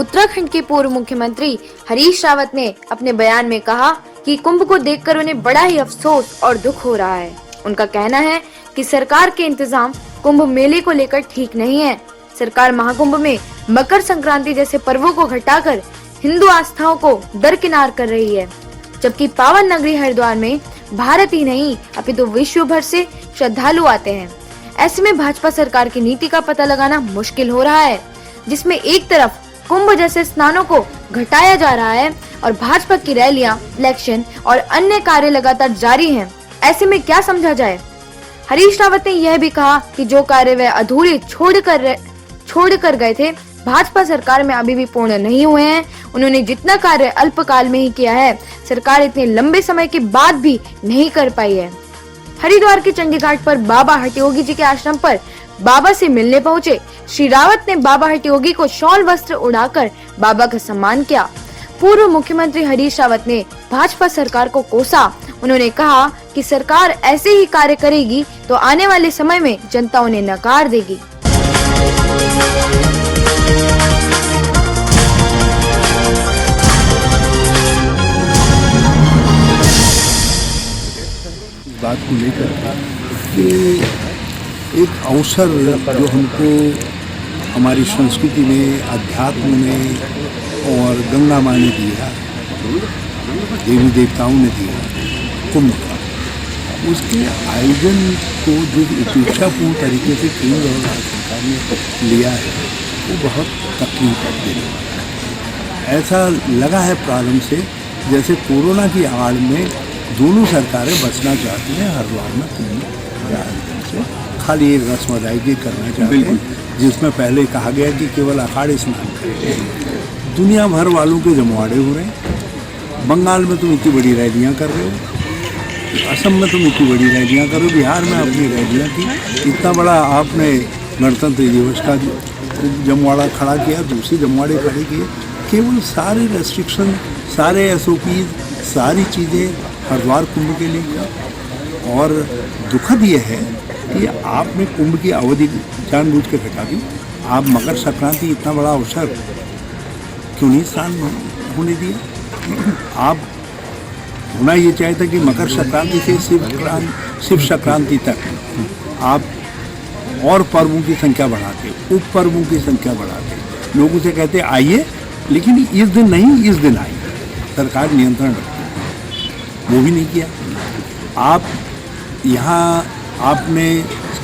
उत्तराखंड के पूर्व मुख्यमंत्री हरीश रावत ने अपने बयान में कहा कि कुंभ को देखकर उन्हें बड़ा ही अफसोस और दुख हो रहा है। उनका कहना है कि सरकार के इंतजाम कुंभ मेले को लेकर ठीक नहीं है। सरकार महाकुंभ में मकर संक्रांति जैसे पर्वों को घटाकर हिंदू आस्थाओं को दरकिनार कर रही है, जबकि पावन नगरी हरिद्वार में भारत ही नहीं अपितु विश्व भर से श्रद्धालु आते हैं। ऐसे में भाजपा सरकार की नीति का पता लगाना मुश्किल हो रहा है, जिसमें एक तरफ कुंभ जैसे स्नानों को घटाया जा रहा है और भाजपा की रैलियां, इलेक्शन और अन्य कार्य लगातार जारी हैं। ऐसे में क्या समझा जाए? हरीश रावत ने यह भी कहा कि जो कार्य वे अधूरे छोड़ कर गए थे, भाजपा सरकार में अभी भी पूर्ण नहीं हुए हैं। उन्होंने जितना कार्य अल्पकाल में ही किया है, सरकार इतने लंबे समय के बाद भी नहीं कर पाई है। हरिद्वार के चंडी घाट पर बाबा हटयोगी जी के आश्रम पर बाबा से मिलने पहुंचे श्री रावत ने बाबा हटयोगी को शॉल वस्त्र उड़ाकर बाबा का सम्मान किया। पूर्व मुख्यमंत्री हरीश रावत ने भाजपा सरकार को कोसा। उन्होंने कहा कि सरकार ऐसे ही कार्य करेगी तो आने वाले समय में जनता उन्हें नकार देगी। बात को लेकर कि एक अवसर जो हमको हमारी संस्कृति ने, अध्यात्म ने और गंगा माँ ने दिया, देवी देवताओं ने दिया, कुंभ का, उसके आयोजन को जो उपेक्षापूर्ण तरीके से केंद्र और राज्य सरकार ने लिया है, वो बहुत तकलीफ देने वाला है। ऐसा लगा है प्रारंभ से जैसे कोरोना की आड़ में दोनों सरकारें बचना चाहती हैं। हरिद्वार में कुंभ से खाली एक रस्म अदायगी करना चाहते हैं, जिसमें पहले कहा गया कि केवल अखाड़े स्नान करेंगे। दुनिया भर वालों के जमवाड़े हो रहे हैं। बंगाल में तुम इतनी बड़ी रैलियां कर रहे हो, असम में तुम इतनी बड़ी रैलियां कर रहे हो, बिहार में अपनी रैलियां की, इतना बड़ा आपने गणतंत्र दिवस का जमवाड़ा खड़ा किया, दूसरे जमवाड़े खड़े किए। केवल सारे रेस्ट्रिक्शन, सारे SOP, सारी चीज़ें हरिद्वार कुंभ के लिए किया। और दुखद ये है कि आपने कुंभ की अवधि जानबूझ के घटा दी। आप मकर संक्रांति इतना बड़ा अवसर क्यों नहीं स्नान होने दिया? आप होना ये चाहता कि मकर संक्रांति से शिव संक्रांति तक आप और पर्वों की संख्या बढ़ाते, उप पर्वों की संख्या बढ़ाते, लोगों से कहते आइए, लेकिन इस दिन नहीं, इस दिन आइए। सरकार नियंत्रण रखती, वो भी नहीं किया। आप यहाँ आपने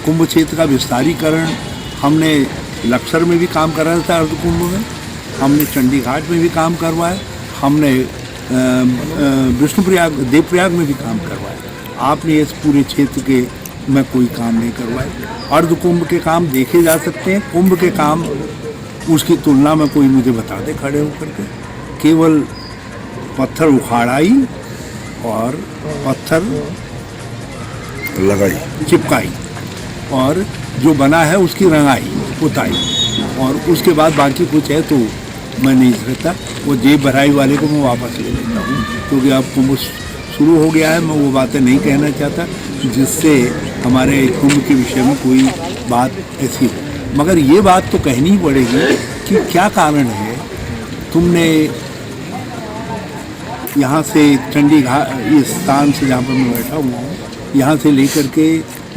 कुंभ क्षेत्र का विस्तारीकरण, हमने लक्सर में भी काम कराया था, अर्ध कुंभ में हमने चंडी घाट में भी काम करवाया, हमने विष्णुप्रयाग, देवप्रयाग में भी काम करवाया। आपने इस पूरे क्षेत्र के में कोई काम नहीं करवाया। अर्ध कुंभ के काम देखे जा सकते हैं, कुंभ के काम उसकी तुलना में कोई मुझे बता दे खड़े होकर के। केवल पत्थर उखाड़ाई और पत्थर लगाई, चिपकाई, और जो बना है उसकी रंगाई, पुताई, और उसके बाद बाकी कुछ है तो मैं नहीं सकता। वो जेब भराई वाले को मैं वापस ले लेता हूँ, क्योंकि अब कुंभ शुरू हो गया है। मैं वो बातें नहीं कहना चाहता जिससे हमारे कुंभ के विषय में कोई बात ऐसी हो। मगर ये बात तो कहनी ही पड़ेगी कि क्या कारण है तुमने यहाँ से चंडी घाट, इस स्थान से जहाँ पर मैं बैठा हुआ हूँ, यहाँ से लेकर के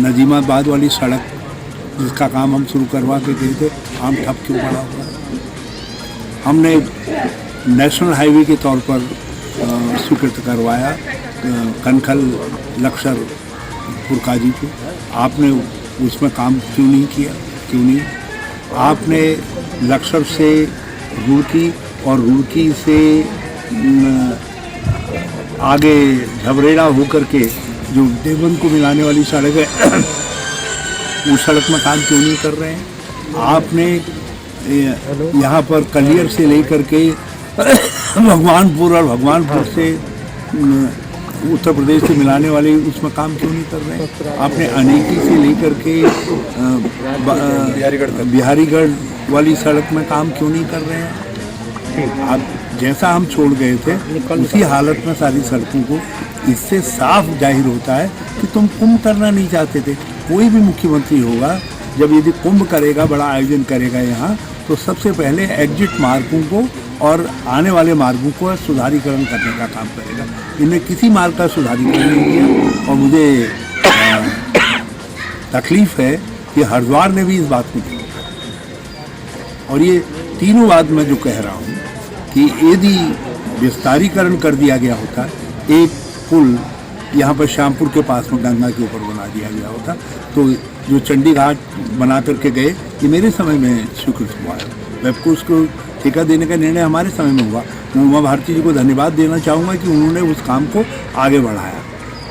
नजीमाबाद वाली सड़क जिसका काम हम शुरू करवा के गए थे, काम ठप क्यों पड़ा हुआ है? हमने नेशनल हाईवे के तौर पर स्वीकृत करवाया कनखल लक्सर पुरकाजीपुर। आपने उसमें काम क्यों नहीं किया? क्यों नहीं? आपने लक्सर से रुड़की और रुड़की से आगे झबरेड़ा होकर के जो देवबंद को मिलाने वाली सड़क है, उस सड़क में काम क्यों नहीं कर रहे हैं? आपने यहाँ पर कलियर से लेकर के भगवानपुर और भगवानपुर से उत्तर प्रदेश से मिलाने वाले उसमें काम क्यों नहीं कर रहे हैं? आपने अनेकी से लेकर के बिहारीगढ़ वाली सड़क में काम क्यों नहीं कर रहे हैं? आप जैसा हम छोड़ गए थे उसी हालत में सारी सड़कों को, इससे साफ जाहिर होता है कि तुम कुंभ करना नहीं चाहते थे। कोई भी मुख्यमंत्री होगा, जब यदि कुंभ करेगा, बड़ा आयोजन करेगा यहाँ, तो तो सबसे पहले एग्जिट मार्गों को और आने वाले मार्गों को सुधारीकरण करने का काम करेगा। इन्हें किसी मार्ग का सुधारीकरण नहीं किया और मुझे तकलीफ है कि हरिद्वार ने भी इस बात को किया। और ये तीनों बात मैं जो कह रहा हूँ कि यदि विस्तारीकरण कर दिया गया होता, एक पुल यहाँ पर श्यामपुर के पास में गंगा के ऊपर बना दिया गया होता, तो जो चंडी घाट बना करके गए ये मेरे समय में स्वीकृत हुआ है। वेबको उसको ठेका देने का निर्णय हमारे समय में हुआ। मैं उमा भारती जी को धन्यवाद देना चाहूँगा कि उन्होंने उस काम को आगे बढ़ाया,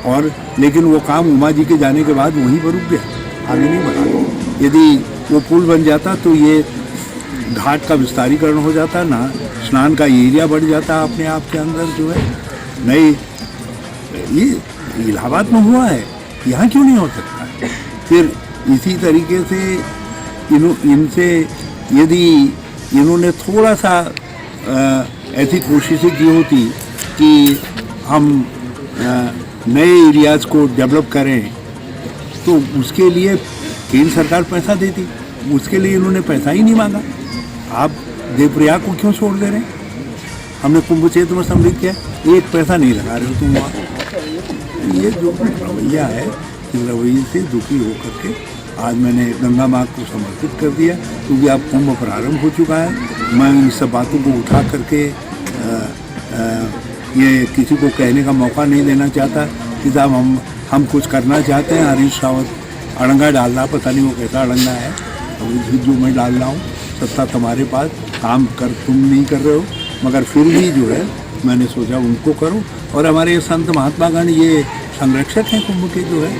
और लेकिन वो काम उमा जी के जाने के बाद वहीं पर रुक गया, आगे नहीं बढ़ा। यदि वो पुल बन जाता तो ये घाट का विस्तारीकरण हो जाता, ना स्नान का एरिया बढ़ जाता अपने आप के अंदर जो है। नई ये इलाहाबाद में हुआ है, यहाँ क्यों नहीं हो सकता है? फिर इसी तरीके से इनसे यदि इन्होंने थोड़ा सा ऐसी कोशिशें की होती कि हम नए एरियाज़ को डेवलप करें, तो उसके लिए केंद्र सरकार पैसा देती। उसके लिए इन्होंने पैसा ही नहीं मांगा। आप देवप्रयाग को क्यों छोड़ दे रहे हैं? हमने कुंभ क्षेत्र में सम्मिलित किया, एक पैसा नहीं लगा रहे हो तुम वहाँ। ये जो रवैया है, इस रवैये से दुखी होकर के आज मैंने गंगा माँ को समर्पित कर दिया, क्योंकि अब कुंभ प्रारंभ हो चुका है। मैं इन सब बातों को उठा करके ये किसी को कहने का मौका नहीं देना चाहता कि साहब हम कुछ करना चाहते हैं। हरीश रावत अड़ंगा डाल रहा, पता नहीं वो कैसा अड़ंगा है, तो जो मैं डाल रहा हूँ, सत्ता तुम्हारे पास, काम कर तुम नहीं कर रहे हो, मगर फिर भी जो है मैंने सोचा उनको करो। और हमारे संत महात्मागण ये संरक्षक हैं कुंभ के, जो है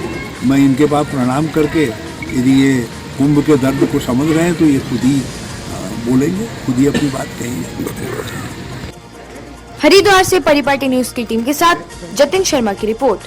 मैं इनके पास प्रणाम करके, यदि ये कुंभ के दर्द को समझ रहे हैं तो ये खुद ही बोलेंगे, खुद ही अपनी बात कहेंगे। हरिद्वार से परिपाटी न्यूज की टीम के साथ जतिन शर्मा की रिपोर्ट।